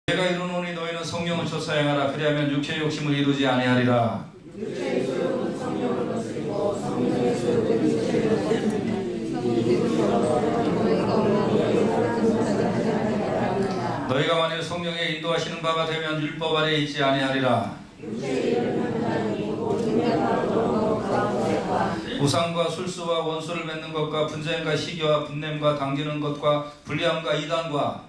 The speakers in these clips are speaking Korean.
내가 이루노니 너희는 성령을 쫓아행하라. 그리하면 육체의 욕심을 이루지 아니하리라. 너희가 만일 성령의 인도하시는 바가 되면 율법 아래 있지 아니하리라. 우상과 술수와 원수를 맺는 것과 분쟁과 시기와 분냄과 당기는 것과 불리함과 이단과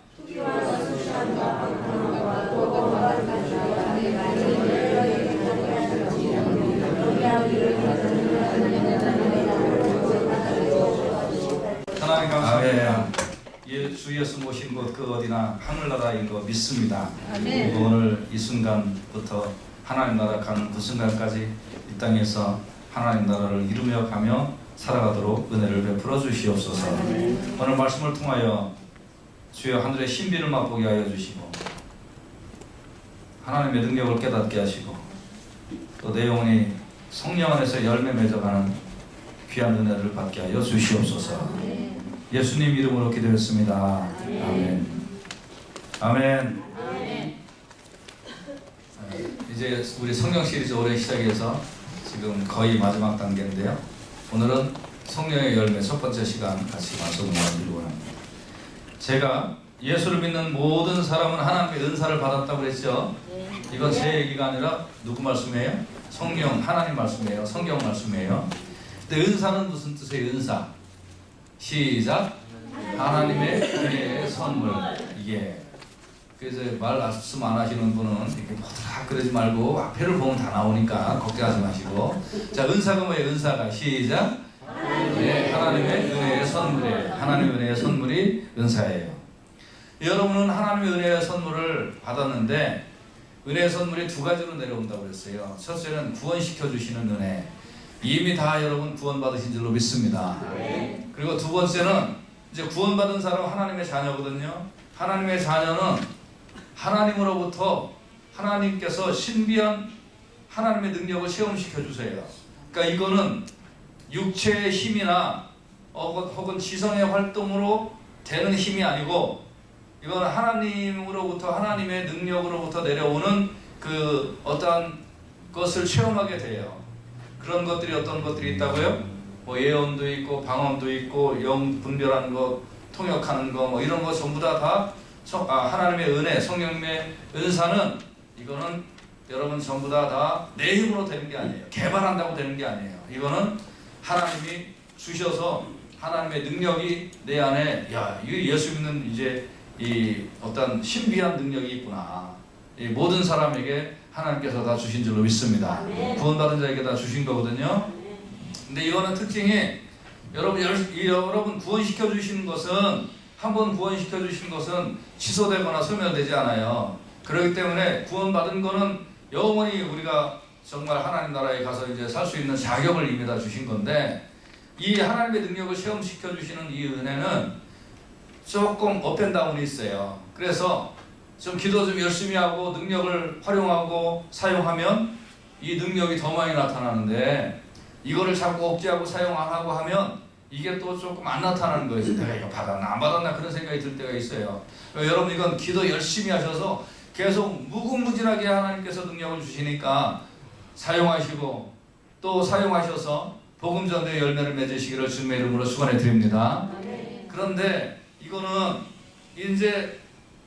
하나님 감사합니다. 주 예수 모신 곳 그 어디나 하늘나라인 거 믿습니다. 그리고 오늘 이 순간부터 하나님 나라 가는 그 순간까지 이 땅에서 하나님 나라를 이루며 가며 살아가도록 은혜를 베풀어 주시옵소서. 오늘 말씀을 통하여 주여 하늘의 신비를 맛보게 하여 주시고 하나님의 능력을 깨닫게 하시고 또 내 영혼이 성령 안에서 열매 맺어가는 귀한 은혜를 받게 하여 주시옵소서. 예수님 이름으로 기도했습니다. 아멘. 아멘. 이제 우리 성령 시리즈 올해 시작해서 지금 거의 마지막 단계인데요. 오늘은 성령의 열매 첫 번째 시간 같이 말씀을 나누려고 합니다. 제가 예수를 믿는 모든 사람은 하나님의 은사를 받았다고 그랬죠. 이건 제 얘기가 아니라 누구 말씀이에요? 성령 하나님 말씀이에요. 성경 말씀이에요. 근데 은사는 무슨 뜻이에요? 은사. 시작. 하나님의 은혜의 선물. 이게 그래서 말씀 안 하시는 분은 이렇게 뭐더라 그러지 말고 앞에를 보면 다 나오니까 걱정하지 마시고. 자, 은사가 뭐예요? 은사가 시작. 네, 하나님의 은혜의 선물이에요. 하나님의 은혜의 선물이 은사예요. 여러분은 하나님의 은혜의 선물을 받았는데 은혜의 선물이 두 가지로 내려온다고 그랬어요. 첫째는 구원시켜 주시는 은혜. 이미 다 여러분 구원받으신 줄로 믿습니다. 그리고 두 번째는 이제 구원받은 사람은 하나님의 자녀거든요. 하나님의 자녀는 하나님으로부터 하나님께서 신비한 하나님의 능력을 체험시켜 주세요. 그러니까 이거는 육체의 힘이나 혹은 지성의 활동으로 되는 힘이 아니고 이건 하나님으로부터 하나님의 능력으로부터 내려오는 그 어떠한 것을 체험하게 돼요. 그런 것들이 어떤 것들이 있다고요? 뭐 예언도 있고 방언도 있고 영 분별하는 것, 통역하는 거 뭐 이런 거 전부 다 하나님의 은혜, 성령님의 은사는 이거는 여러분 전부 다 내 힘으로 되는 게 아니에요. 개발한다고 되는 게 아니에요. 이거는 하나님이 주셔서 하나님의 능력이 내 안에 야, 이 예수 믿는 이제 이 어떤 신비한 능력이 있구나. 이 모든 사람에게 하나님께서 다 주신 줄로 믿습니다. 구원받은 자에게 다 주신 거거든요. 근데 이거는 특징이 여러분 구원시켜 주시는 것은 한번 구원시켜 주신 것은 취소되거나 소멸되지 않아요. 그렇기 때문에 구원받은 거는 영원히 우리가 정말 하나님 나라에 가서 이제 살 수 있는 자격을 이미 다 주신 건데 이 하나님의 능력을 체험시켜 주시는 이 은혜는 조금 업앤다운이 있어요. 그래서 좀 기도 좀 열심히 하고 능력을 활용하고 사용하면 이 능력이 더 많이 나타나는데 이거를 자꾸 억제하고 사용 안 하고 하면 이게 또 조금 안 나타나는 거예요. 내가 이거 받았나 안 받았나 그런 생각이 들 때가 있어요. 여러분 이건 기도 열심히 하셔서 계속 무궁무진하게 하나님께서 능력을 주시니까 사용하시고 또 사용하셔서 복음 전도의 열매를 맺으시기를 주님의 이름으로 축원해 드립니다. 그런데 이거는 이제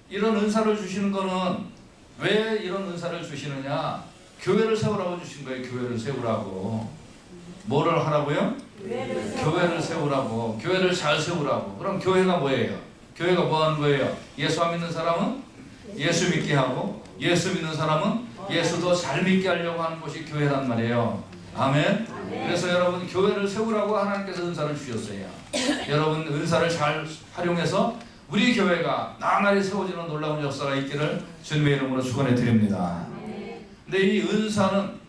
이런 은사를 주시는 거는 왜 이런 은사를 주시느냐? 교회를 세우라고 주신 거예요. 교회를 세우라고. 뭐를 하라고요? 교회를 세우라고. 교회를 잘 세우라고. 그럼 교회가 뭐예요? 교회가 뭐 하는 거예요? 예수 안 믿는 사람은 예수 믿게 하고 예수 믿는 사람은 예수 더 잘 믿게 하려고 하는 것이 교회란 말이에요. 아멘. 그래서 여러분 교회를 세우라고 하나님께서 은사를 주셨어요. 여러분 은사를 잘 활용해서 우리 교회가 나날이 세워지는 놀라운 역사가 있기를 주님의 이름으로 축원해 드립니다. 근데 이 은사는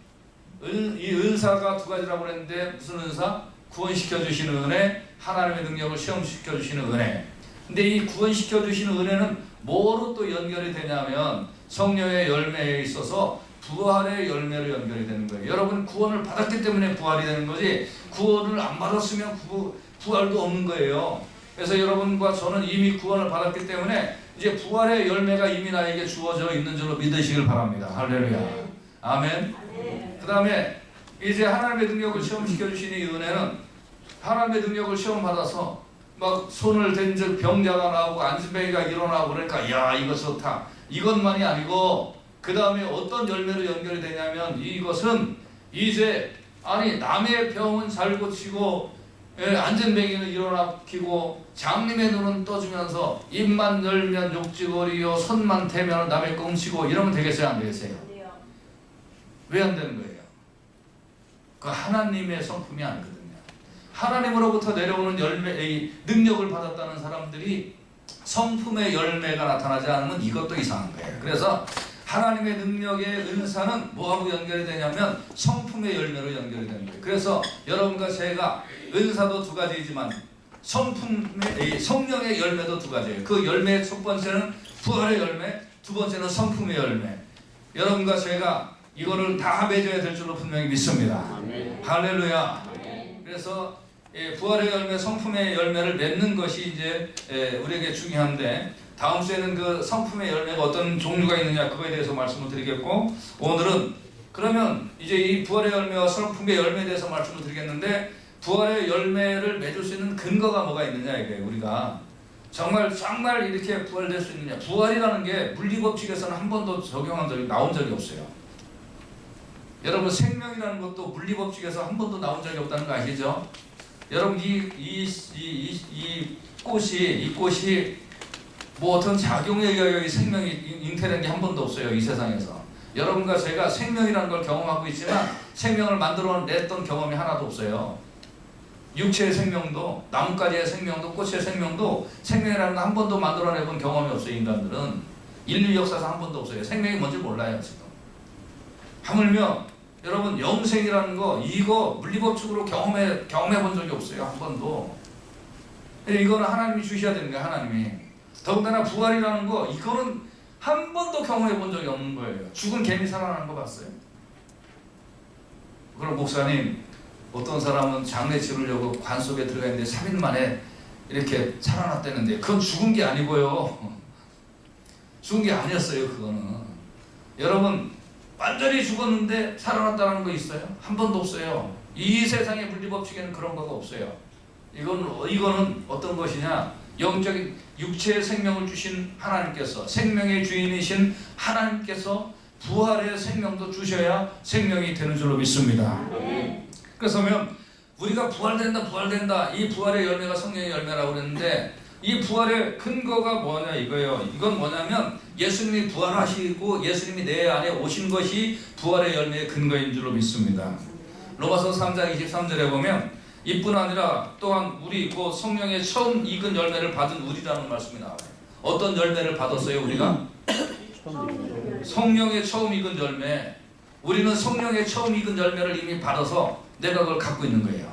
이 은사가 두 가지라고 그랬는데 무슨 은사? 구원시켜 주시는 은혜, 하나님의 능력을 시험시켜 주시는 은혜. 근데 이 구원시켜 주시는 은혜는 뭐로 또 연결이 되냐면 성령의 열매에 있어서 부활의 열매로 연결이 되는 거예요. 여러분 구원을 받았기 때문에 부활이 되는 거지 구원을 안 받았으면 부활도 없는 거예요. 그래서 여러분과 저는 이미 구원을 받았기 때문에 이제 부활의 열매가 이미 나에게 주어져 있는 줄로 믿으시길 바랍니다. 할렐루야. 아멘. 그 다음에 이제 하나님의 능력을 시험시켜 주시는 이 은혜는 하나님의 능력을 시험받아서 막 손을 댄 즉 병자가 나오고 안진뱅이가 일어나고 그러니까 야 이거 좋다 이것만이 아니고 그 다음에 어떤 열매로 연결이 되냐면 이것은 이제 아니 남의 병은 잘 고치고 안진뱅이는 일어나키고 장님의 눈은 떠주면서 입만 열면 욕지거리요 손만 대면 남의 거 훔치고 이러면 되겠어요 안 되겠어요? 왜 안 되는 거예요? 그 하나님의 성품이 아니거든요. 하나님으로부터 내려오는 열매의 능력을 받았다는 사람들이 성품의 열매가 나타나지 않으면 이것도 이상한 거예요. 그래서 하나님의 능력의 은사는 뭐하고 연결이 되냐면 성품의 열매로 연결이 되는 거예요. 그래서 여러분과 제가 은사도 두 가지이지만 성령의 열매도 두 가지예요. 그 열매의 첫 번째는 부활의 열매, 두 번째는 성품의 열매. 여러분과 제가 이거를 다 맺어야 될 줄로 분명히 믿습니다. 아멘. 할렐루야. 아멘. 그래서 부활의 열매, 성품의 열매를 맺는 것이 이제 우리에게 중요한데 다음 주에는 그 성품의 열매가 어떤 종류가 있느냐 그거에 대해서 말씀을 드리겠고 오늘은 그러면 이제 이 부활의 열매와 성품의 열매에 대해서 말씀을 드리겠는데 부활의 열매를 맺을 수 있는 근거가 뭐가 있느냐 이거예요. 우리가 정말 이렇게 부활될 수 있느냐. 부활이라는 게 물리법칙에서는 한 번도 나온 적이 없어요. 여러분 생명이라는 것도 물리법칙에서 한 번도 나온 적이 없다는 거 아시죠? 여러분 이 꽃이 뭐 어떤 작용에 의하여 이 생명이 잉태된 게 한 번도 없어요. 이 세상에서. 여러분과 제가 생명이라는 걸 경험하고 있지만 생명을 만들어냈던 경험이 하나도 없어요. 육체의 생명도 나뭇가지의 생명도 꽃의 생명도 생명이라는 거 한 번도 만들어내본 경험이 없어요. 인간들은 인류 역사상 한 번도 없어요. 생명이 뭔지 몰라요 지금. 하물며 여러분 영생이라는 거 이거 물리법칙으로 경험해 본 적이 없어요. 한 번도. 이거는 하나님이 주셔야 되는 거예요. 하나님이. 더군다나 부활이라는 거 이거는 한 번도 경험해 본 적이 없는 거예요. 죽은 개미 살아나는 거 봤어요? 그럼 목사님 어떤 사람은 장례 치르려고 관 속에 들어가 있는데 3일 만에 이렇게 살아났다는데 그건 죽은 게 아니고요. 죽은 게 아니었어요. 그거는. 여러분 완전히 죽었는데 살아났다는 거 있어요? 한 번도 없어요. 이 세상의 물리법칙에는 그런 거가 없어요. 이거는 어떤 것이냐? 영적인 육체의 생명을 주신 하나님께서 생명의 주인이신 하나님께서 부활의 생명도 주셔야 생명이 되는 줄로 믿습니다. 그래서면 우리가 부활된다 이 부활의 열매가 성령의 열매라고 그랬는데 이 부활의 근거가 뭐냐 이거예요. 이건 뭐냐면 예수님이 부활하시고 예수님이 내 안에 오신 것이 부활의 열매의 근거인 줄로 믿습니다. 로마서 3장 23절에 보면 이뿐 아니라 또한 우리 그 성령의 처음 익은 열매를 받은 우리라는 말씀이 나와요. 어떤 열매를 받았어요 우리가? 성령의 처음 익은 열매. 우리는 성령의 처음 익은 열매를 이미 받아서 내가 그걸 갖고 있는 거예요.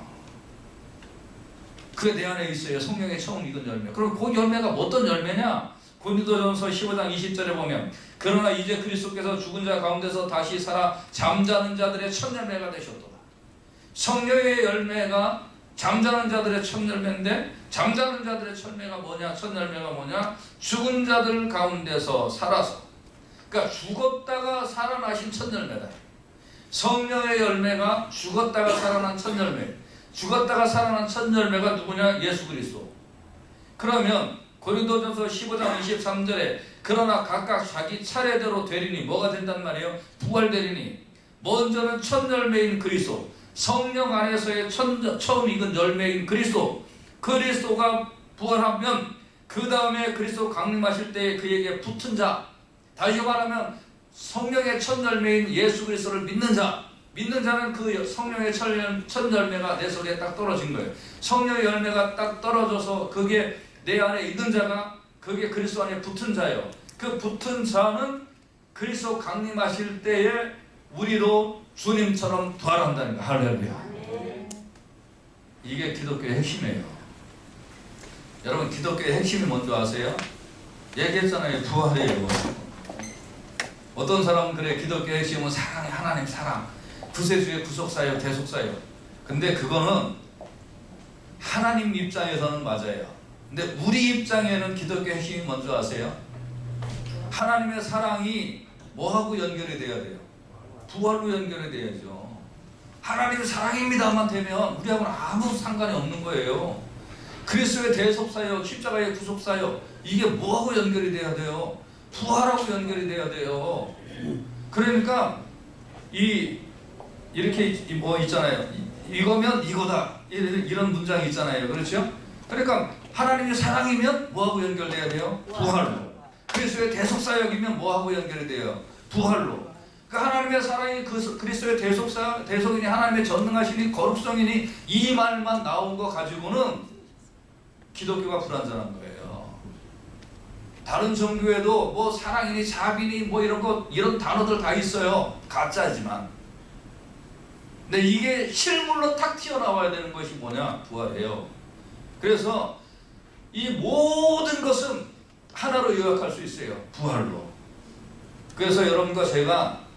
그게 내 안에 있어요. 성령의 처음 익은 열매. 그럼 그 열매가 어떤 열매냐? 고린도전서 15장 20절에 보면 그러나 이제 그리스도께서 죽은 자 가운데서 다시 살아 잠자는 자들의 첫 열매가 되셨도다. 성령의 열매가 잠자는 자들의 첫 열매인데 잠자는 자들의 첫 열매가 뭐냐? 첫 열매가 뭐냐? 죽은 자들 가운데서 살아서 그러니까 죽었다가 살아나신 첫 열매다. 성령의 열매가 죽었다가 살아난 첫 열매. 죽었다가 살아난 첫 열매가 누구냐? 예수 그리스도. 그러면 고린도전서 15장 23절에 그러나 각각 자기 차례대로 되리니 뭐가 된단 말이에요? 부활되리니 먼저는 첫 열매인 그리스도 성령 안에서의 처음 익은 열매인 그리스도가 부활하면 그 다음에 그리스도 강림하실 때 그에게 붙은 자 다시 말하면 성령의 첫 열매인 예수 그리스도를 믿는 자는 그 성령의 첫 열매가 내 속에 딱 떨어진 거예요. 성령의 열매가 딱 떨어져서 그게 내 안에 있는 자가 그게 그리스도 안에 붙은 자예요. 그 붙은 자는 그리스도 강림하실 때에 우리도 주님처럼 부활한다는 거예요. 할렐루야. 이게 기독교의 핵심이에요. 여러분 기독교의 핵심이 뭔지 아세요? 얘기했잖아요. 부활이에요. 어떤 사람은 그래 기독교의 핵심은 사랑의 하나님 사랑 구세주의 구속사예요 대속사예요. 근데 그거는 하나님 입장에서는 맞아요. 근데 우리 입장에는 기독교의 핵심이 뭔지 아세요? 하나님의 사랑이 뭐하고 연결이 돼야 돼요? 부활로 연결이 돼야죠. 하나님의 사랑입니다만 되면 우리하고는 아무 상관이 없는 거예요. 그리스도의 대속사역, 십자가의 구속사역, 이게 뭐하고 연결이 돼야 돼요? 부활하고 연결이 돼야 돼요. 그러니까 이렇게 뭐 있잖아요. 이거면 이거다. 이런 문장이 있잖아요. 그렇죠? 그러니까 하나님의 사랑이면 뭐하고 연결돼야 돼요? 부활로. 그리스도의 대속사역이면 뭐하고 연결이 돼요? 부활로. 그 하나님의 사랑이 그리스도의 대속이니 하나님의 전능하시니 거룩성이니 이 말만 나온 거 가지고는 기독교가 불완전한 거예요. 다른 종교에도 뭐 사랑이니 자비니 뭐 이런 단어들 다 있어요. 가짜지만. 근데 이게 실물로 탁 튀어나와야 되는 것이 뭐냐? 부활이에요. 그래서 이 모든 것은 하나로 요약할 수 있어요. 부활로. 그래서 여러분과 제가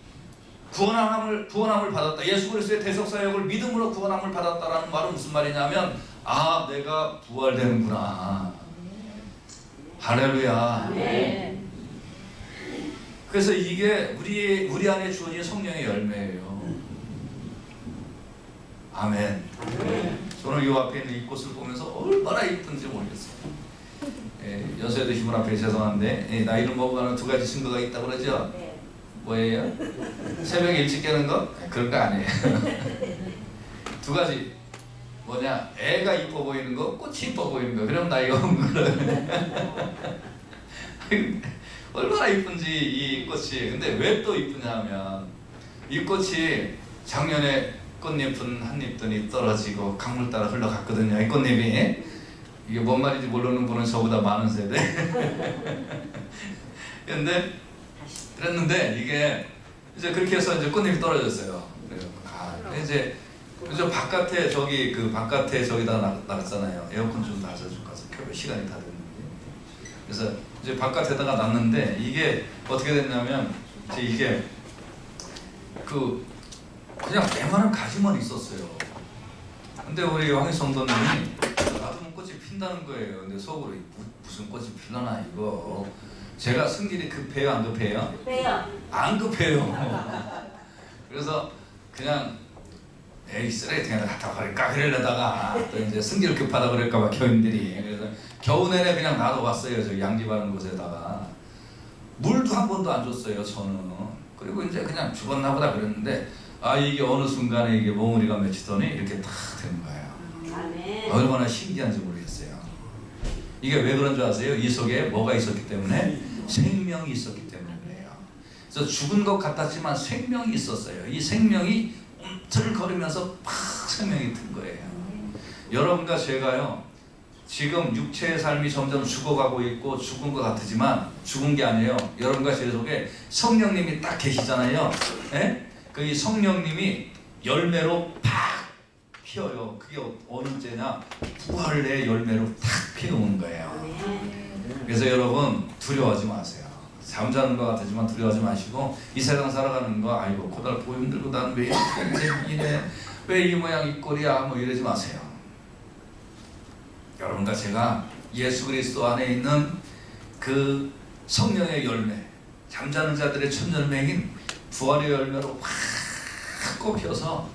구원함을 받았다. 예수 그리스도의 대속사역을 믿음으로 구원함을 받았다라는 말은 무슨 말이냐면, 아, 내가 부활되는구나. 할렐루야. 네. 그래서 이게 우리 안에 주어진 성령의 열매예요. 아멘. 저는 이 앞에 있는 이 꽃을 보면서 얼마나 이쁜지 모르겠어요. 연세 드신 분 앞에 죄송한데, 나이를 먹어가는 두 가지 증거가 있다고 그러죠? 뭐예요? 새벽에 일찍 깨는 거? 그런 거 아니에요. 두 가지. 뭐냐? 애가 이뻐 보이는 거, 꽃이 이뻐 보이는 거. 그럼 나이가 먹는 거라. 얼마나 이쁜지 이 꽃이. 근데 왜 또 이쁘냐 하면, 이 꽃이 작년에 꽃잎은 한 잎더니 떨어지고 강물 따라 흘러갔거든요. 이 꽃잎이. 이게 뭔 말인지 모르는 분은 저보다 많은 세대. 그랬는데 이게 이제 그렇게 해서 이제 꽃잎이 떨어졌어요. 이제 바깥에 바깥에 저기다 놨잖아요. 에어컨 좀 놔줘줄까 해서 시간이 다 됐는데. 그래서 이제 바깥에다가 놨는데 이게 어떻게 됐냐면 이게 그냥 맹하는 가지만 있었어요. 근데 우리 황희 성도님이 놔두면 꽃이 핀다는 거예요. 근데 속으로 무슨 꽃이 피려나 이거. 제가 승질이 급해요, 안 급해요? 급해요. 안 급해요. 그래서 그냥 에이 쓰레기통에 갖다 버릴까 그러려다가 또 이제 승질 급하다 그럴까봐 교인들이. 그래서 겨우 내내 그냥 놔둬봤어요. 저 양지바른 곳에다가. 물도 한 번도 안 줬어요, 저는. 그리고 이제 그냥 죽었나 보다 그랬는데, 이게 어느 순간에 이게 몽우리가 맺히더니 이렇게 탁 된 거예요. 얼마나 신기한지 모르겠어요. 이게 왜 그런 줄 아세요? 이 속에 뭐가 있었기 때문에? 생명이 있었기 때문에 그래요. 그래서 죽은 것 같았지만 생명이 있었어요. 이 생명이 움틀거리면서 팍 생명이 든 거예요. 여러분과 제가요, 지금 육체의 삶이 점점 죽어가고 있고 죽은 것 같지만 죽은 게 아니에요. 여러분과 제 속에 성령님이 딱 계시잖아요. 그 성령님이 열매로 팍 피어요. 그게 어느 때냐? 부활의 열매로 탁 피어오는 거예요. 그래서 여러분 두려워하지 마세요. 잠자는 것 같지만 두려워하지 마시고, 이 세상 살아가는 거 아이고 고달프고 힘들고 난 왜 이래, 왜 이 모양 이 꼴이야, 뭐 이러지 마세요. 여러분과 제가 예수 그리스도 안에 있는 그 성령의 열매, 잠자는 자들의 첫 열매인 부활의 열매로 확 꽃피어서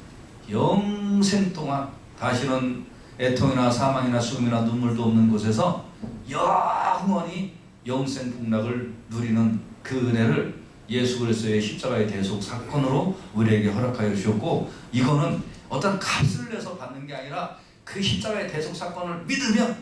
영생 동안 다시는 애통이나 사망이나 죽음이나 눈물도 없는 곳에서 영원히 영생 복락을 누리는 그 은혜를 예수 그리스도의 십자가의 대속 사건으로 우리에게 허락하여 주셨고, 이거는 어떤 값을 내서 받는 게 아니라 그 십자가의 대속 사건을 믿으면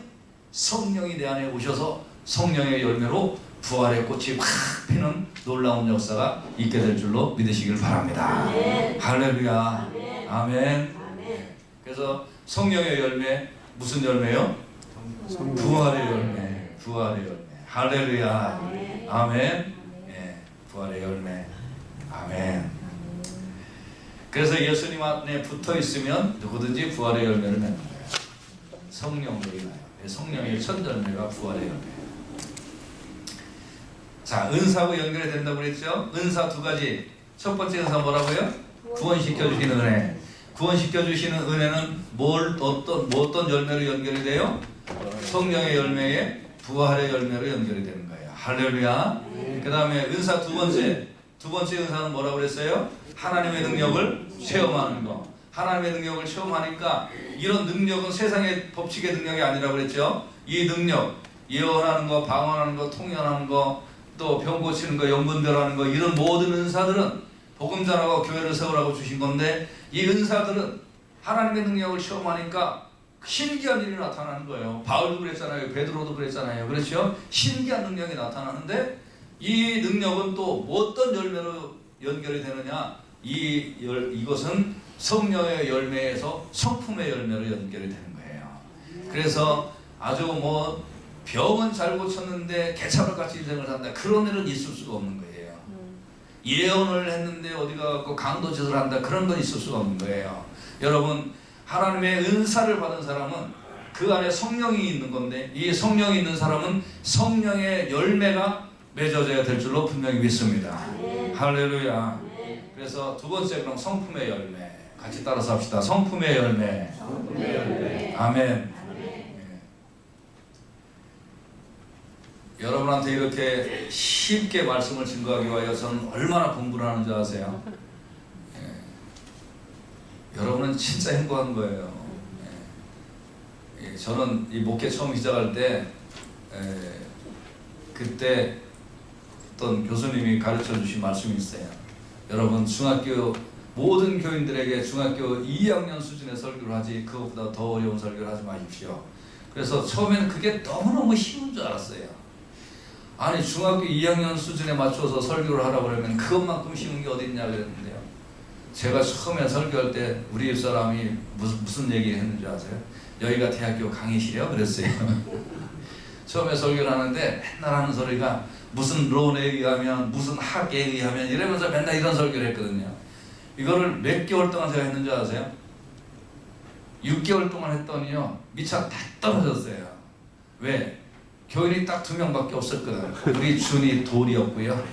성령이 내 안에 오셔서 성령의 열매로 부활의 꽃이 확 피는 놀라운 역사가 있게 될 줄로 믿으시길 바랍니다. 아멘. 할렐루야. 아멘. 아멘. 아멘. 그래서 성령의 열매, 무슨 열매요? 부활의 열매. 부활의 열매. 할렐루야. 아멘. 아멘. 예, 부활의 열매. 아멘. 그래서 예수님 안에 붙어 있으면 누구든지 부활의 열매를 맺는 거예요. 성령이 나요. 성령의 첫 열매가 부활의 열매. 자, 은사하고 연결이 된다고 그랬죠? 은사 두 가지. 첫 번째 은사 뭐라고요? 구원시켜 주시는 은혜. 구원시켜 주시는 은혜는 어떤 열매로 연결이 돼요? 성령의 열매에 부활의 열매로 연결이 되는 거예요. 할렐루야. 그 다음에 은사 두 번째 은사는 뭐라고 그랬어요? 하나님의 능력을 체험하는 거. 하나님의 능력을 체험하니까 이런 능력은 세상의 법칙의 능력이 아니라고 그랬죠. 이 능력, 예언하는 거, 방언하는 거, 통역하는 거, 또 병 고치는 거, 영분별하는 거, 이런 모든 은사들은 복음 전하고 교회를 세우라고 주신 건데, 이 은사들은 하나님의 능력을 체험하니까 신기한 일이 나타나는 거예요. 바울도 그랬잖아요. 베드로도 그랬잖아요. 그렇죠? 신기한 능력이 나타나는데, 이 능력은 또 어떤 열매로 연결이 되느냐? 이것은 성령의 열매에서 성품의 열매로 연결이 되는 거예요. 그래서 아주 뭐 병은 잘 고쳤는데 개차벌같이 인생을 산다, 그런 일은 있을 수가 없는 거예요. 예언을 했는데 어디 가고 강도짓을 한다, 그런 건 있을 수가 없는 거예요. 여러분, 하나님의 은사를 받은 사람은 그 안에 성령이 있는 건데, 이 성령이 있는 사람은 성령의 열매가 맺어져야 될 줄로 분명히 믿습니다. 할렐루야. 그래서 두 번째, 그럼 성품의 열매 같이 따라서 합시다. 성품의 열매. 아멘. 여러분한테 이렇게 쉽게 말씀을 증거하기 위하여 저는 얼마나 공부를 하는 줄 아세요? 여러분은 진짜 행복한 거예요. 저는 이 목회 처음 시작할 때 그때 어떤 교수님이 가르쳐 주신 말씀이 있어요. 여러분, 중학교 모든 교인들에게 중학교 2학년 수준의 설교를 하지 그것보다 더 어려운 설교를 하지 마십시오. 그래서 처음에는 그게 너무너무 쉬운 줄 알았어요. 아니, 중학교 2학년 수준에 맞춰서 설교를 하라고 그러면 그것만큼 쉬운 게 어디 있냐 그랬는데요. 제가 처음에 설교할 때 우리 집사람이 무슨 얘기 했는지 아세요? 여기가 대학교 강의실이요? 그랬어요. 처음에 설교를 하는데 맨날 하는 소리가 무슨 론에 의하면, 무슨 학에 의하면 이러면서 맨날 이런 설교를 했거든요. 이거를 몇 개월 동안 제가 했는지 아세요? 6개월 동안 했더니요, 미처 다 떨어졌어요. 왜? 교인이 딱 2명밖에 없었거든. 우리 준이 돌이었고요,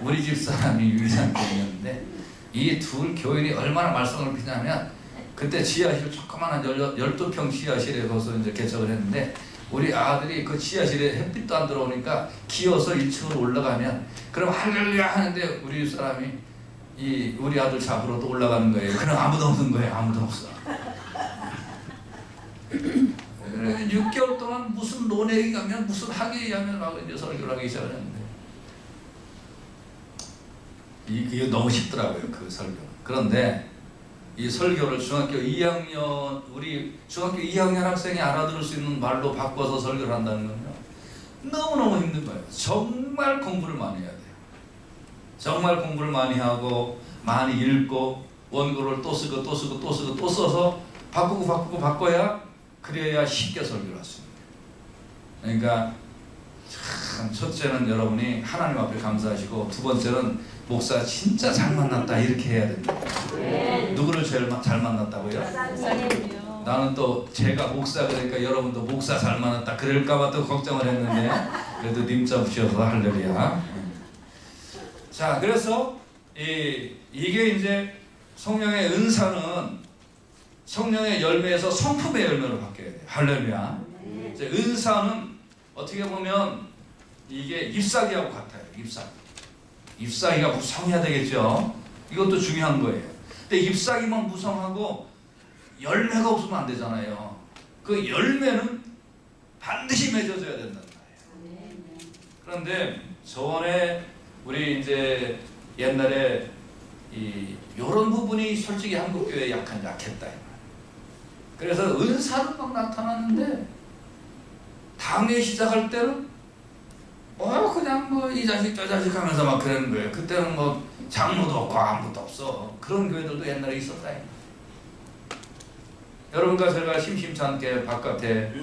우리 집사람이 유이산 교인이었는데, 이 둘 교인이 얼마나 말썽을 피냐면, 그때 지하실 조그만한 12평 지하실에 거기서 이제 개척을 했는데, 우리 아들이 그 지하실에 햇빛도 안 들어오니까 기어서 1층으로 올라가면, 그럼 할렐루야 하는데 우리 사람이 우리 아들 잡으러 또 올라가는 거예요. 그럼 아무도 없는 거예요. 아무도 없어. 6개월 동안 무슨 논에 가면, 무슨 학에 의하면 막 이제 설교를 하기 시작했는데, 이게 너무 쉽더라고요, 그 설교. 그런데 이 설교를 중학교 2학년, 우리 중학교 2학년 학생이 알아들을 수 있는 말로 바꿔서 설교를 한다는 건요, 너무너무 힘든 거예요. 정말 공부를 많이 해야 돼요. 정말 공부를 많이 하고 많이 읽고 원고를 또 쓰고 또 쓰고 또 쓰고 또 써서 바꿔야 그래야 쉽게 설교를 할 수 있는 거예요. 그러니까 참, 첫째는 여러분이 하나님 앞에 감사하시고, 두 번째는 목사 진짜 잘 만났다 이렇게 해야 됩니다. 누구를 제일 잘 만났다고요? 나는 또 제가 목사 그러니까 여러분도 목사 잘 만났다 그럴까봐 또 걱정을 했는데, 그래도 님자 붙여서 할렐루야. 자, 그래서 이게 이제 성령의 은사는 성령의 열매에서 성품의 열매로 바뀌어야 돼요. 할렐루야. 은사는 어떻게 보면 이게 잎사귀하고 같아요. 잎사귀가 무성해야 되겠죠. 이것도 중요한 거예요. 근데 잎사귀만 무성하고 열매가 없으면 안 되잖아요. 그 열매는 반드시 맺어져야 된다는 거예요. 그런데 저번에 우리 이제 옛날에 이런 부분이 솔직히 한국 교회에 약했다. 그래서 은사는 막 나타났는데 당회 시작할 때는 그냥 뭐 이 자식 저 자식 하면서 막 그러는 거예요. 그때는 뭐 장로도 없고 아무것도 없어. 그런 교회들도 옛날에 있었다. 여러분과 제가 심심찮게 바깥에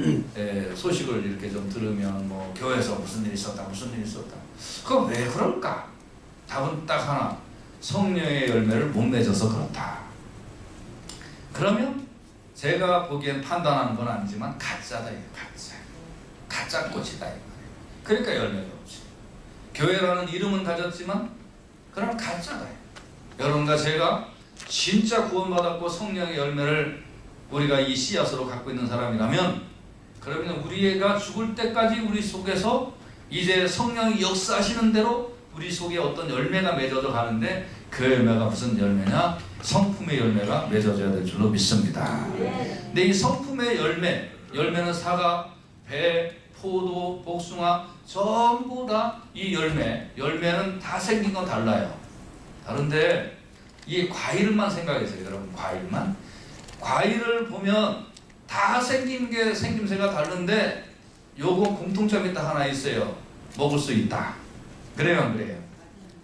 소식을 이렇게 좀 들으면 뭐 교회에서 무슨 일이 있었다. 그건 왜 그럴까? 답은 딱 하나. 성령의 열매를 못 맺어서 그렇다. 그러면 제가 보기엔 판단하는 건 아니지만 가짜다. 가짜 꽃이다. 그러니까 열매가 없지. 교회라는 이름은 가졌지만 그럼 가짜다. 여러분과 제가 진짜 구원받았고 성령의 열매를 우리가 이 씨앗으로 갖고 있는 사람이라면, 그러면 우리가 죽을 때까지 우리 속에서 이제 성령이 역사하시는 대로 우리 속에 어떤 열매가 맺어져 가는데 그 열매가 무슨 열매냐? 성품의 열매가 맺어져야 될 줄로 믿습니다. 근데 이 성품의 열매는 사과, 배, 포도, 복숭아 전부 다 이 열매는 다 생긴 건 달라요. 다른데 이 과일만 생각해보세요. 여러분, 과일을 보면 다 생김새가 다른데 요거 공통점이 딱 하나 있어요. 먹을 수 있다. 그래요, 안 그래요?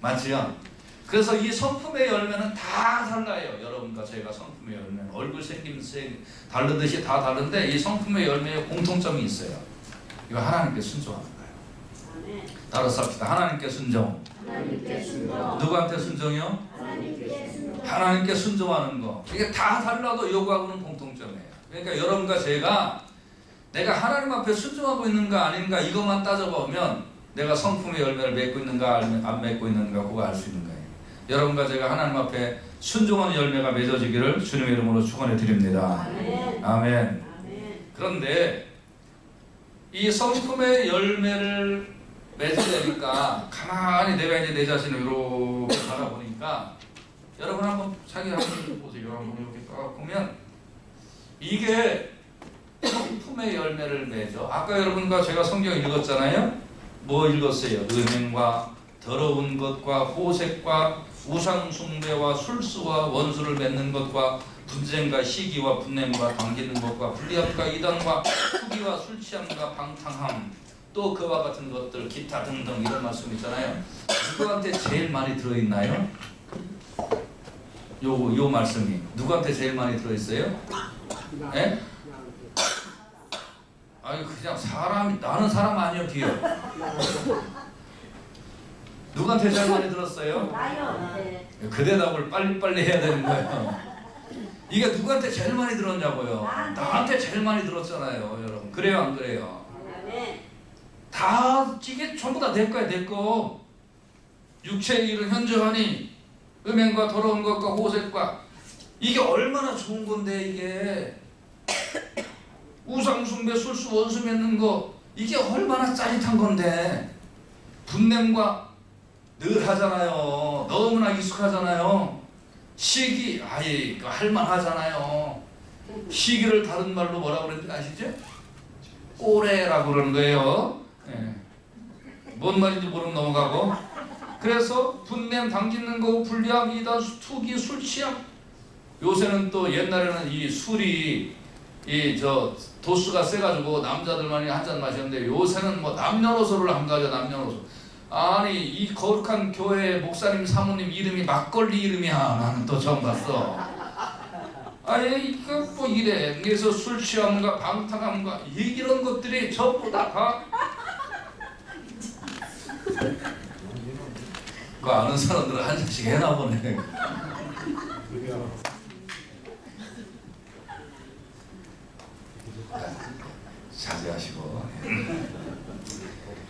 맞지요? 그래서 이 성품의 열매는 다 달라요. 여러분과 제가 성품의 열매는 얼굴 생김새 다르듯이 다 다른데 이 성품의 열매에 공통점이 있어요. 이거 하나님께 순종하는 거예요. 따라서 합시다. 하나님께 순종. 누구한테 순종이요? 하나님께 순종하는 거. 이게 다 달라도 요구하고는 공통점이에요. 그러니까 여러분과 제가 내가 하나님 앞에 순종하고 있는가 아닌가 이것만 따져보면 내가 성품의 열매를 맺고 있는가 안 맺고 있는가 그거 알 수 있는 거예요. 여러분과 제가 하나님 앞에 순종하는 열매가 맺어지기를 주님의 이름으로 축원해 드립니다. 아멘. 그런데 이 성품의 열매를 맺어내니까 가만히 내가 이제 내 자신을 이렇게 바라보니까 여러분 한번 자기 한번 보세요. 한번 이렇게 딱 보면 이게 성품의 열매를 맺어. 아까 여러분과 제가 성경 읽었잖아요. 뭐 읽었어요? 음행과 더러운 것과 호색과 우상 숭배와 술수와 원수를 맺는 것과 분쟁과 시기와 분냄과 당기는 것과 불리함과 이단과 투기와 술 취함과 방탕함 또 그와 같은 것들 기타 등등 이런 말씀 있잖아요. 누구한테 제일 많이 들어있나요? 요 말씀이 누구한테 제일 많이 들어있어요? 예? 아니 그냥 사람이 나는 사람 아니요 뒤요. 누구한테 제일 많이 들었어요? 나요. 그 대답을 빨리빨리 해야 되는 거예요. 이게 누구한테 제일 많이 들었냐고요? 나한테 제일 많이 들었잖아요, 여러분. 그래요, 안 그래요? 다 이게 전부 다 내 거야, 내 거. 육체의 일은 현저하니 음행과 더러운 것과 호색과 이게 얼마나 좋은 건데 이게 우상 숭배, 술수, 원수 맺는 거 이게 얼마나 짜릿한 건데 분냄과 늘 하잖아요. 너무나 익숙하잖아요. 시기 아예 할만하잖아요. 시기를 다른 말로 뭐라고 그러는지 아시죠? 꼬레라고 그러는 거예요. 네. 뭔 말인지 모르면 넘어가고. 그래서 분냄 당기는 거 불리함 이단 투기 술 취함. 요새는 또 옛날에는 이 술이 도수가 세가지고 남자들만이 한 잔 마셨는데 요새는 뭐 남녀노소를 안 가져. 남녀노소. 아니 이 거룩한 교회 목사님 사모님 이름이 막걸리 이름이야. 나는 또 처음 봤어. 아예 이거 뭐 이래. 그래서 술 취함과 방탕함과 이런 것들이 전부 다 그거 아는 사람들은 한 잔씩 해나 보네. 자제하시고.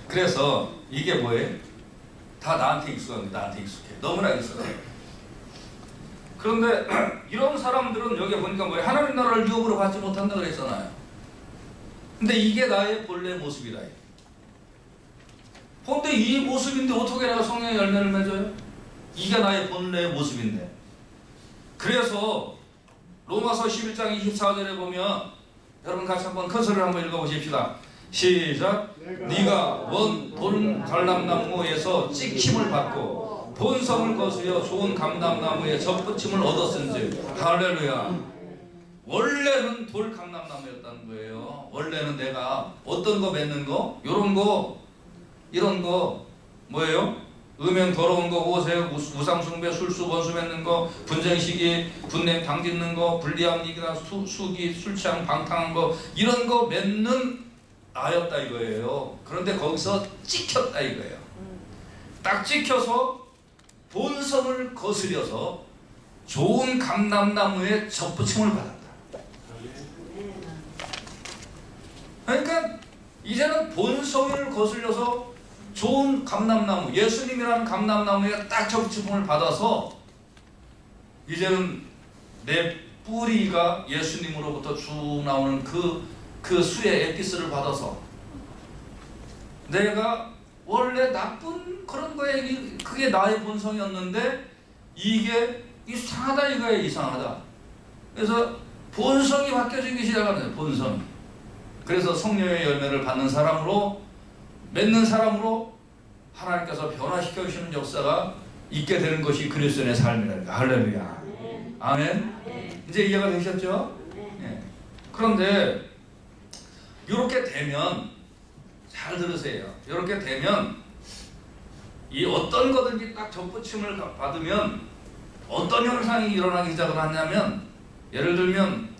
그래서 이게 뭐예요? 다 나한테 익숙한 게 나한테 익숙해. 너무나 익숙해. 그런데 이런 사람들은 여기 보니까 뭐예요? 하나님 나라를 유업으로 받지 못한다 그랬잖아요. 근데 이게 나의 본래 모습이다. 근데 이 모습인데 어떻게 내가 성령의 열매를 맺어요? 이게 나의 본래 모습인데. 그래서 로마서 11장 24절에 보면 여러분 같이 한번 커서를 한번 읽어보십시다. 시작. 네가 원 돌감람나무에서 찍힘을 받고 본성을 거스려 좋은 감람나무에 접붙임을 얻었은즉 할렐루야. 원래는 돌감람나무였다는 거예요. 원래는 내가 어떤 거 맺는 거? 요런 거 이런 거 뭐예요? 음행 더러운 거 호색 우상숭배 술수 원수 맺는 거 분쟁 시기 분냄 당짓는 거 불리함 이기나 수기 술취함 방탕한 거 이런 거 맺는 나였다 이거예요. 그런데 거기서 찍혔다 이거예요. 딱 찍혀서 본성을 거스려서 좋은 감람나무에 접붙임을 받았다. 그러니까 이제는 본성을 거슬려서 좋은 감람나무 예수님이라는 감람나무에 딱 접붙임을 받아서 이제는 내 뿌리가 예수님으로부터 쭉 나오는 그 수의 에피스를 받아서 내가 원래 나쁜 그런 거에 그게 나의 본성이었는데 이게 이상하다 이거예요. 이상하다. 그래서 본성이 바뀌어지기 시작하는 거예요. 본성이. 그래서 성령의 열매를 받는 사람으로, 맺는 사람으로 하나님께서 변화시켜 주시는 역사가 있게 되는 것이 그리스도인의 삶이라니까. 할렐루야. 아멘. 이제 이해가 되셨죠? 네. 그런데 이렇게 되면, 잘 들으세요. 이렇게 되면 이 어떤 거든지 딱 접붙임을 받으면 어떤 현상이 일어나기 시작을 하냐면, 예를 들면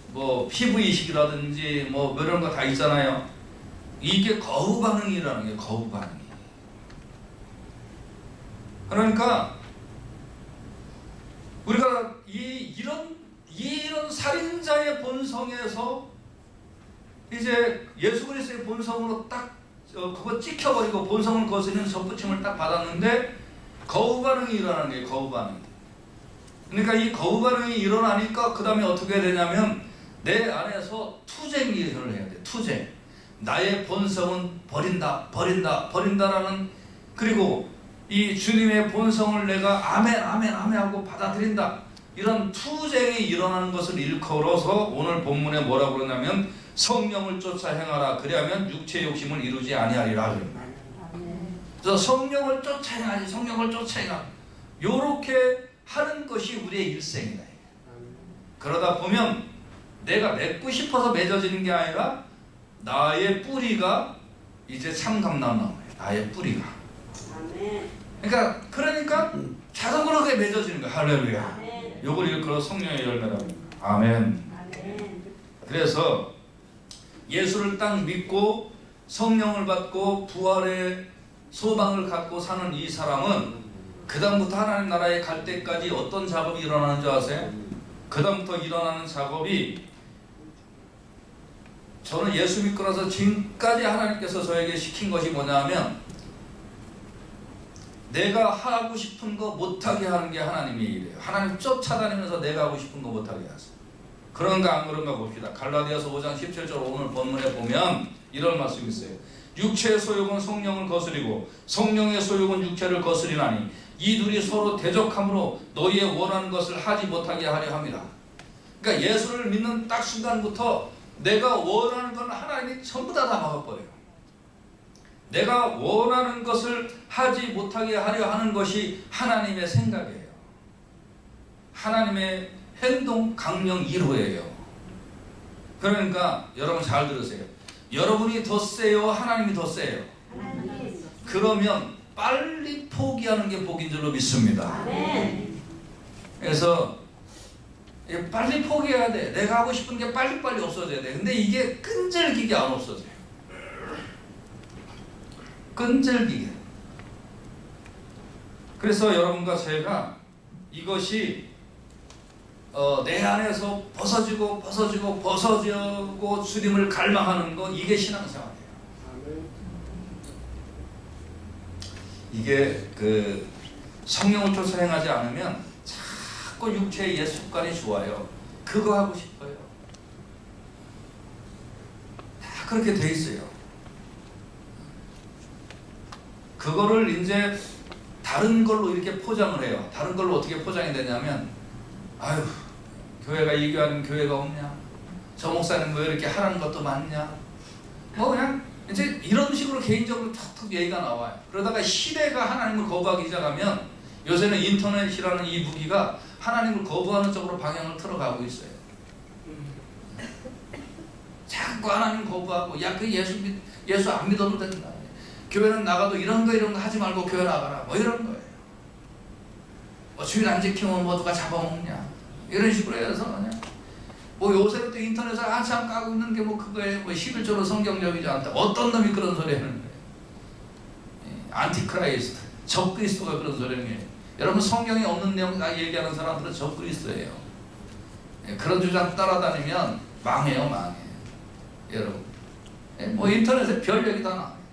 뭐 피부 이식이라든지 뭐 이런 거 다 있잖아요. 이게 거부 반응이라는 게, 거부 반응이. 그러니까 우리가 이런 살인자의 본성에서 이제 예수 그리스도의 본성으로 딱 그거 찍혀버리고 본성을 거스르는 접붙임을 딱 받았는데 거부 반응이 일어나는 게, 거부 반응이. 그러니까 이 거부 반응이 일어나니까 그 다음에 어떻게 되냐면 내 안에서 투쟁을 해야 돼. 투쟁. 나의 본성은 버린다라는, 그리고 이 주님의 본성을 내가 아멘 하고 받아들인다. 이런 투쟁이 일어나는 것을 일컬어서 오늘 본문에 뭐라고 그러냐면 성령을 쫓아 행하라. 그리하면 육체의 욕심을 이루지 아니하리라. 그래서 성령을 쫓아 행하지. 성령을 쫓아 행하. 요렇게 하는 것이 우리의 일생이다. 그러다 보면 내가 맺고 싶어서 맺어지는 게 아니라 나의 뿌리가 이제 참감나무 나와요. 나의 뿌리가. 그러니까 자동으로 그게 맺어지는 거야. 할렐루야. 요걸 일컬어 성령의 열매라고 합니다. 아멘. 그래서 예수를 딱 믿고 성령을 받고 부활의 소망을 갖고 사는 이 사람은 그 다음부터 하나님 나라에 갈 때까지 어떤 작업이 일어나는 줄 아세요? 그 다음부터 일어나는 작업이, 저는 예수 믿고 나서 지금까지 하나님께서 저에게 시킨 것이 뭐냐면 내가 하고 싶은 거 못하게 하는 게 하나님의 일이에요. 하나님 쫓아다니면서 내가 하고 싶은 거 못하게 하세요. 그런가 안 그런가 봅시다. 갈라디아서 5장 17절 오늘 본문에 보면 이런 말씀이 있어요. 육체의 소욕은 성령을 거스리고 성령의 소욕은 육체를 거스리나니 이 둘이 서로 대적함으로 너희의 원하는 것을 하지 못하게 하려 함이라. 그러니까 예수를 믿는 딱 순간부터 내가 원하는 건 하나님이 전부 다 막아버려요. 내가 원하는 것을 하지 못하게 하려 하는 것이 하나님의 생각이에요. 하나님의 행동 강령 1호예요. 그러니까 여러분 잘 들으세요. 여러분이 더 세요? 하나님이 더 세요? 그러면 빨리 포기하는 게 복인 줄로 믿습니다. 그래서 빨리 포기해야 돼. 내가 하고 싶은 게 빨리빨리 없어져야 돼. 근데 이게 끈질기게 안 없어져요. 끈질기게. 그래서 여러분과 제가 이것이 내 안에서 벗어지고 주님을 갈망하는 것, 이게 신앙생활이에요. 이게 그 성령을 쫓아 행하지 않으면 자꾸 육체의 옛 습관이 좋아요. 그거 하고 싶어요. 다 그렇게 돼 있어요. 그거를 이제 다른 걸로 이렇게 포장을 해요. 다른 걸로 어떻게 포장이 되냐면, 아유, 교회가 이 교회는 교회가 없냐? 저 목사님 왜 이렇게 하라는 것도 많냐? 뭐 그냥 이제 이런 식으로 개인적으로 툭툭 얘기가 나와요. 그러다가 시대가 하나님을 거부하기 시작하면, 요새는 인터넷이라는 이 무기가 하나님을 거부하는 쪽으로 방향을 틀어가고 있어요. 자꾸 하나님 거부하고, 야, 그 예수 안 믿어도 된다. 교회는 나가도 이런 거 하지 말고 교회 나가라. 뭐 이런 거예요. 뭐 주일 안 지키면 뭐 누가 잡아먹냐. 이런 식으로 해서 그냥. 뭐 요새는 또 인터넷에 한참 까고 있는 게 뭐 그거에 뭐 11조로 성경적이지 않다. 어떤 놈이 그런 소리 하는 거예요. 안티크라이스트. 적그리스도가 그런 소리 하는 거예요. 여러분 성경에 없는 내용 다 얘기하는 사람들은 적그리스도예요. 그런 주장 따라다니면 망해요, 망해. 여러분. 뭐 인터넷에 별 얘기 다 나와요.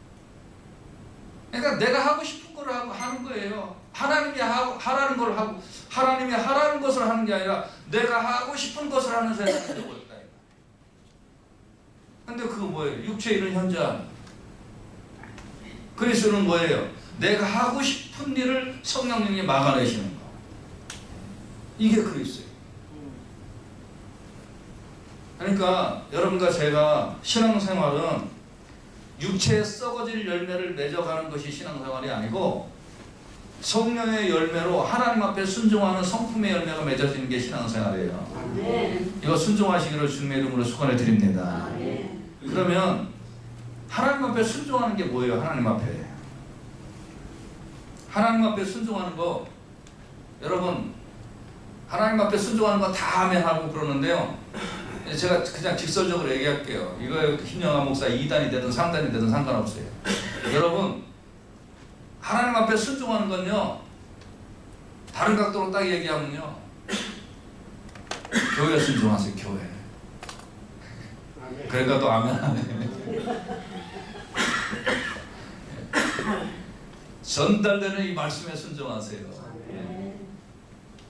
그러니까 내가 하고 싶은 걸 하는 거예요. 하나님이 하라는 걸 하고, 하나님이 하라는 것을 하는 게 아니라 내가 하고 싶은 것을 하는 세상이 되어버렸다. 근데 그거 뭐예요? 육체에 있는 현장. 그리스도는 뭐예요? 내가 하고 싶은 일을 성령님이 막아내시는 거. 이게 그리스도예요. 그러니까 여러분과 제가 신앙생활은 육체의 썩어질 열매를 맺어가는 것이 신앙생활이 아니고 성령의 열매로 하나님 앞에 순종하는 성품의 열매가 맺어지는 게 신앙생활이에요. 이거 순종하시기를 주님의 이름으로 축원해 드립니다. 그러면 하나님 앞에 순종하는 게 뭐예요? 하나님 앞에 순종하는 거, 여러분 하나님 앞에 순종하는 거 다 아멘하고 그러는데요, 제가 그냥 직설적으로 얘기할게요. 이거 김영하 목사 2단이 되든 3단이 되든 상관없어요. 여러분 하나님 앞에 순종하는 건요, 다른 각도로 딱 얘기하면요, 교회 순종하세요. 교회. 그러니까 또 아멘. 전달되는 이 말씀에 순종하세요.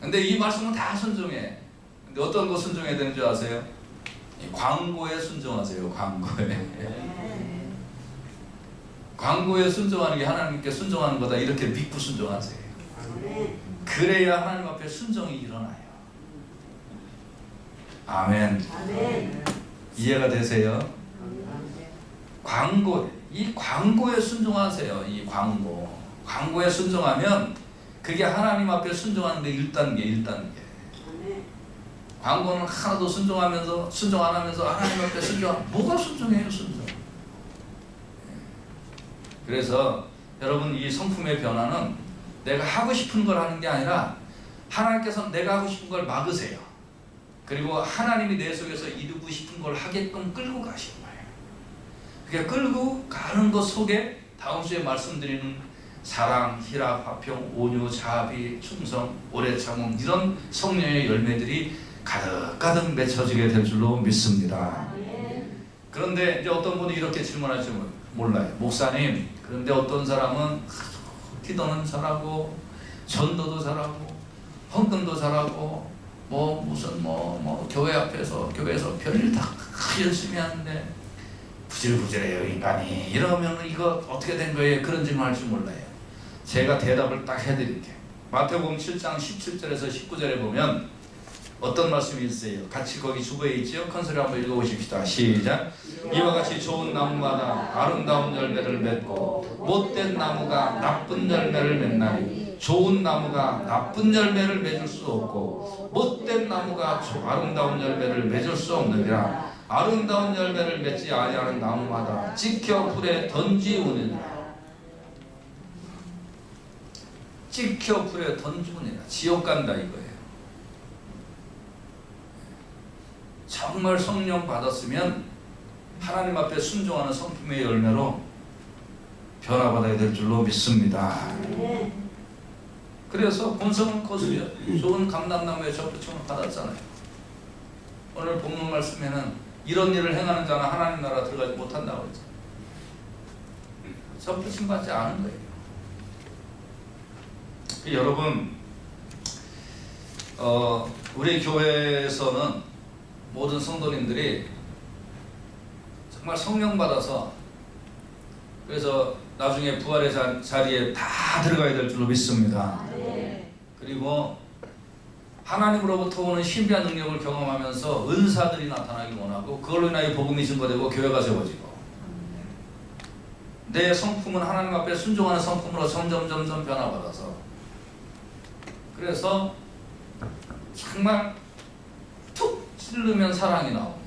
근데 이 말씀은 다 순종해. 근데 어떤 거 순종해야 되는 줄 아세요? 이 광고에 순종하세요. 광고에 순종하는 게 하나님께 순종하는 거다, 이렇게 믿고 순종하세요. 그래야 하나님 앞에 순종이 일어나요. 아멘. 이해가 되세요? 이 광고에 순종하세요. 이 광고에 순종하면 그게 하나님 앞에 순종하는 게 1단계. 광고는 하나도 순종 안 하면서 하나님 앞에 뭐가 순종해요? 그래서 여러분, 이 성품의 변화는 내가 하고 싶은 걸 하는 게 아니라 하나님께서 내가 하고 싶은 걸 막으세요. 그리고 하나님이 내 속에서 이루고 싶은 걸 하게끔 끌고 가시는 거예요. 그게 끌고 가는 것 속에 다음 주에 말씀드리는 사랑, 희락, 화평, 온유, 자비, 충성, 오래 참음, 이런 성령의 열매들이 가득가득 맺혀지게 될 줄로 믿습니다. 그런데 이제 어떤 분이 이렇게 질문할지 몰라요. 목사님, 그런데 어떤 사람은 기도는 잘하고 전도도 잘하고 헌금도 잘하고 무슨 교회 앞에서 교회에서 별일 다 열심히 하는데 부질부질해요 인간이, 이러면 이거 어떻게 된 거예요? 그런 질문 할 줄 몰라요. 제가 대답을 딱 해드릴게요. 마태복음 7장 17절에서 19절에 보면 어떤 말씀이 있어요? 같이 거기 주보에 있죠? 큰 소리 한번 읽어보십시다. 시작. 이와 같이 좋은 나무마다 아름다운 열매를 맺고 못된 나무가 나쁜 열매를 맺나니 좋은 나무가 나쁜 열매를 맺을 수 없고 못된 나무가 아름다운 열매를 맺을 수 없느니라. 아름다운 열매를 맺지 아니하는 나무마다 찍혀 불에 던지우느니라. 찍혀 불에 던지우느니라. 지옥 간다 이거예요. 정말 성령 받았으면 하나님 앞에 순종하는 성품의 열매로 변화받아야 될 줄로 믿습니다. 그래서 본성은 거슬려 좋은 감람나무에 접붙임을 받았잖아요. 오늘 본문 말씀에는 이런 일을 행하는 자는 하나님 나라 들어가지 못한다고 했죠. 접붙임 받지 않은 거예요. 여러분, 우리 교회에서는 모든 성도님들이 정말 성령 받아서 그래서 나중에 부활의 자리에 다 들어가야 될 줄로 믿습니다. 그리고 하나님으로부터 오는 신비한 능력을 경험하면서 은사들이 나타나기 원하고 그걸로 인하여 복음이 증거되고 교회가 세워지고 내 성품은 하나님 앞에 순종하는 성품으로 점점 변화받아서 그래서 정말 툭 찌르면 사랑이 나오고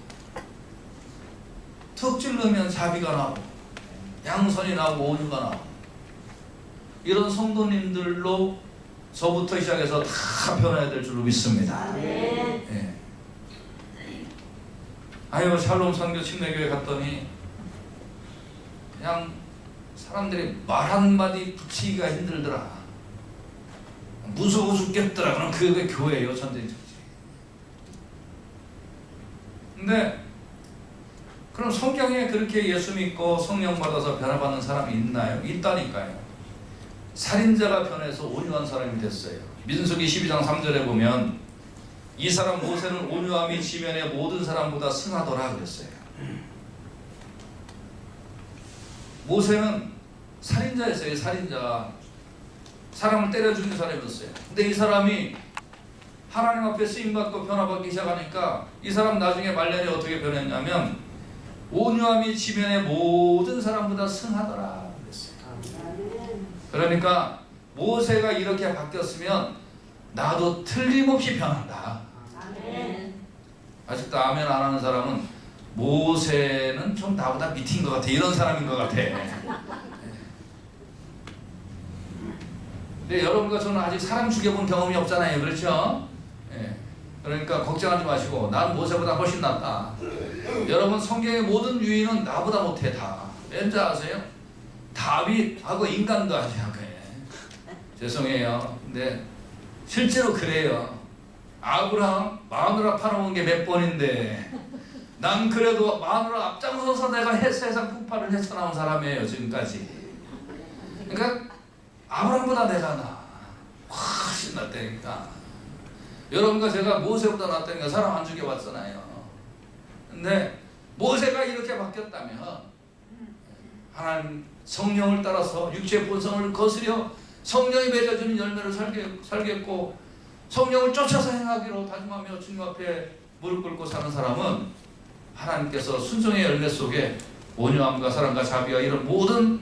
툭 찌르면 자비가 나오고 양선이 나오고 온유가 나오고 이런 성도님들로 저부터 시작해서 다 변해야 될 줄로 믿습니다. 예. 아유 샬롬 선교 침례교회 갔더니 그냥 사람들이 말 한마디 붙이기가 힘들더라. 무서워 죽겠더라. 그럼 그게 교회예요. 전쟁처지. 근데 그럼 성경에 그렇게 예수 믿고 성령 받아서 변화받는 사람이 있나요? 있다니까요. 살인자가 변해서 온유한 사람이 됐어요. 민수기 12장 3절에 보면 이 사람 모세는 온유함이 지면의 모든 사람보다 승하더라 그랬어요. 모세는 살인자였어요. 살인자. 사람을 때려 죽인 사람이었어요. 근데 이 사람이 하나님 앞에 쓰임받고 변화받기 시작하니까 이 사람 나중에 말년에 어떻게 변했냐면 온유함이 지면의 모든 사람보다 승하더라 그랬어요. 그러니까 모세가 이렇게 바뀌었으면 나도 틀림없이 변한다. 아직도 아멘 안 하는 사람은 모세는 좀 나보다 밑인 것 같아, 이런 사람인 것 같아. 근데 여러분과 저는 아직 사람 죽여본 경험이 없잖아요. 그렇죠? 예. 그러니까 걱정하지 마시고 난 모세보다 훨씬 낫다. 여러분 성경의 모든 유인은 나보다 못해 다. 왠지 아세요? 다윗하고 인간도 아주 약해. 죄송해요. 근데 실제로 그래요. 아브라함 마누라 팔아먹은 게 몇 번인데 난 그래도 마누라 앞장서서 내가 세상 풍파를 헤쳐나온 사람이에요 지금까지. 그러니까 아브라함보다 내가 훨씬 낫다니까. 여러분과 제가 모세보다 낫다니까 사람 안 죽여봤잖아요. 근데 모세가 이렇게 바뀌었다면 하나님 성령을 따라서 육체의 본성을 거스려 성령이 맺어주는 열매를 살겠고 성령을 쫓아서 행하기로 다짐하며 주님 앞에 무릎 꿇고 사는 사람은 하나님께서 순종의 열매 속에 온유함과 사랑과 자비와 이런 모든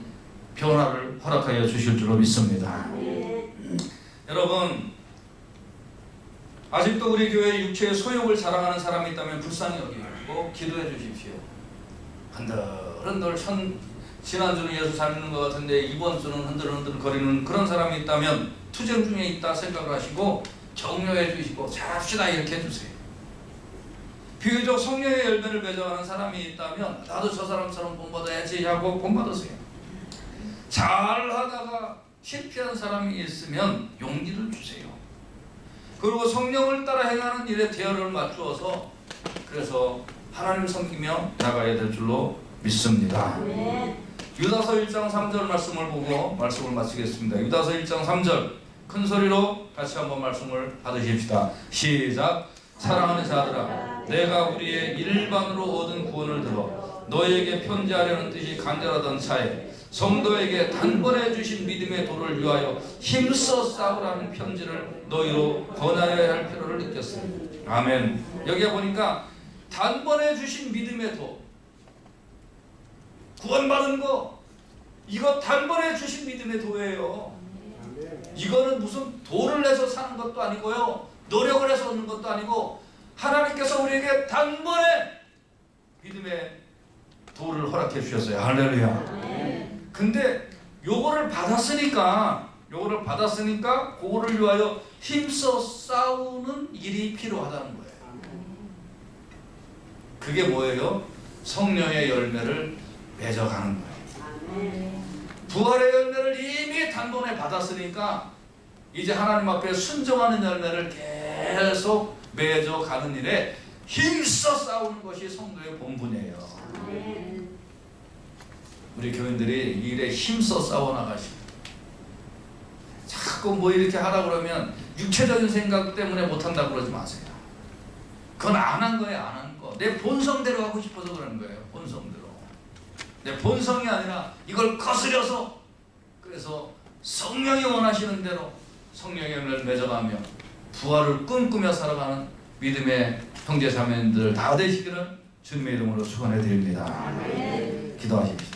변화를 허락하여 주실 줄로 믿습니다. 여러분 아직도 우리 교회에 육체의 소욕을 자랑하는 사람이 있다면 불쌍히 여기고 기도해 주십시오. 흔들흔들 지난주는 예수 잘 믿는 것 같은데 이번 주는 흔들흔들 거리는 그런 사람이 있다면 투쟁 중에 있다 생각을 하시고 격려해 주시고 잘합시다 이렇게 해주세요. 비교적 성령의 열매를 맺어가는 사람이 있다면 나도 저 사람처럼 본받아야지 하고 본받으세요. 잘하다가 실패한 사람이 있으면 용기를 주세요. 그리고 성령을 따라 행하는 일에 대열을 맞추어서 그래서 하나님을 섬기며 나가야 될 줄로 믿습니다. 유다서 1장 3절 말씀을 보고 말씀을 마치겠습니다. 유다서 1장 3절 큰 소리로 같이 한번 말씀을 받으십시다. 시작. 사랑하는 자들아 내가 우리의 일반으로 얻은 구원을 들어 너에게 편지하려는 뜻이 간절하던 차에 성도에게 단번에 주신 믿음의 도를 위하여 힘써 싸우라는 편지를 너희로 권하여야 할 필요를 느꼈습니다. 아멘. 여기에 보니까 단번에 주신 믿음의 도, 구원받은 거 이거 단번에 주신 믿음의 도예요. 이거는 무슨 도를 내서 사는 것도 아니고요, 노력을 해서 얻는 것도 아니고 하나님께서 우리에게 단번에 믿음의 도를 허락해 주셨어요. 할렐루야. 근데 요거를 받았으니까 그거를 위하여 힘써 싸우는 일이 필요하다는 거예요. 그게 뭐예요? 성령의 열매를 맺어가는 거예요. 부활의 열매를 이미 단번에 받았으니까 이제 하나님 앞에 순종하는 열매를 계속 맺어가는 일에 힘써 싸우는 것이 성도의 본분이에요. 우리 교인들이 이 일에 힘써 싸워나가시고 자꾸 뭐 이렇게 하라 그러면 육체적인 생각 때문에 못한다고 그러지 마세요. 그건 안 한 거예요. 안 한 거. 내 본성대로 하고 싶어서 그러는 거예요. 본성대로. 내 본성이 아니라 이걸 거스려서 그래서 성령이 원하시는 대로 성령의 열매를 맺어가며 부활을 꿈꾸며 살아가는 믿음의 형제 자매님들 다 되시기를 주님의 이름으로 축원해 드립니다. 기도하십시오.